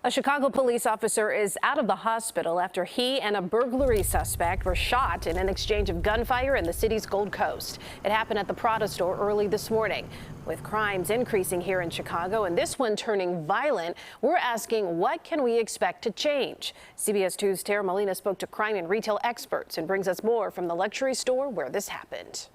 A Chicago police officer is out of the hospital after he and a burglary suspect were shot in an exchange of gunfire in the city's Gold Coast. It happened at the Prada store early this morning. With crimes increasing here in Chicago and this one turning violent, we're asking, what can we expect to change? CBS 2's Tara Molina spoke to crime and retail experts and brings us more from the luxury store where this happened.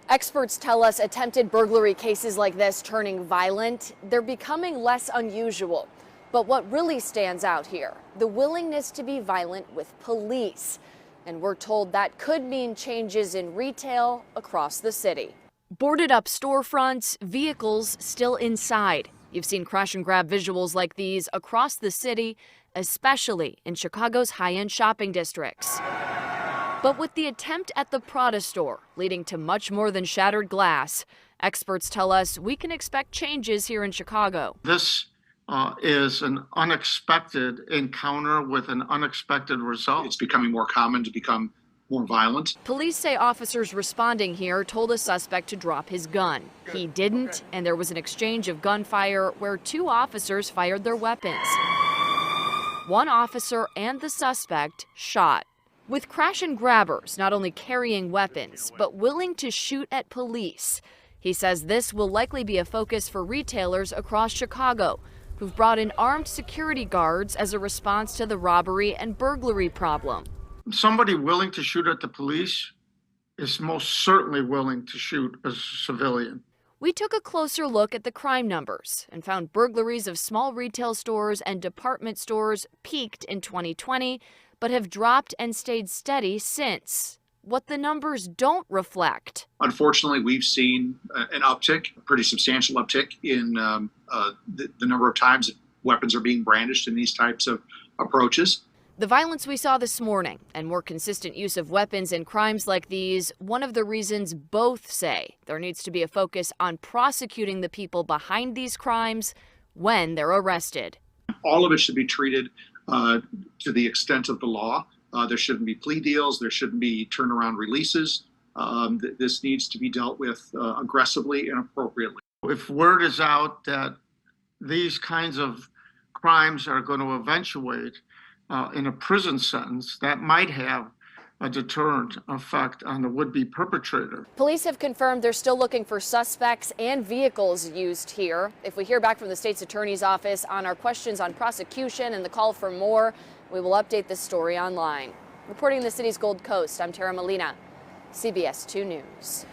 Experts tell us attempted burglary cases like this turning violent, they're becoming less unusual. But what really stands out here, the willingness to be violent with police. And we're told that could mean changes in retail across the city. Boarded up storefronts, vehicles still inside. You've seen crash and grab visuals like these across the city, especially in Chicago's high-end shopping districts. But with the attempt at the Prada store leading to much more than shattered glass, experts tell us we can expect changes here in Chicago. This is an unexpected encounter with an unexpected result. It's becoming more common to become more violent. Police say officers responding here told a suspect to drop his gun. He didn't, and there was an exchange of gunfire where two officers fired their weapons. One officer and the suspect shot. With crash and grabbers not only carrying weapons, but willing to shoot at police. He says this will likely be a focus for retailers across Chicago, who've brought in armed security guards as a response to the robbery and burglary problem. Somebody willing to shoot at the police is most certainly willing to shoot a civilian. We took a closer look at the crime numbers and found burglaries of small retail stores and department stores peaked in 2020, but have dropped and stayed steady since. What the numbers don't reflect. Unfortunately, we've seen an uptick, a pretty substantial uptick in the number of times that weapons are being brandished in these types of approaches. The violence we saw this morning and more consistent use of weapons in crimes like these, one of the reasons both say there needs to be a focus on prosecuting the people behind these crimes when they're arrested. All of it should be treated to the extent of the law. There shouldn't be plea deals. There shouldn't be turnaround releases. This needs to be dealt with aggressively and appropriately. If word is out that these kinds of crimes are going to eventuate in a prison sentence, that might have a deterrent effect on the would-be perpetrator. Police have confirmed they're still looking for suspects and vehicles used here. If we hear back from the state's attorney's office on our questions on prosecution and the call for more, we will update this story online. Reporting in the city's Gold Coast, I'm Tara Molina, CBS 2 News.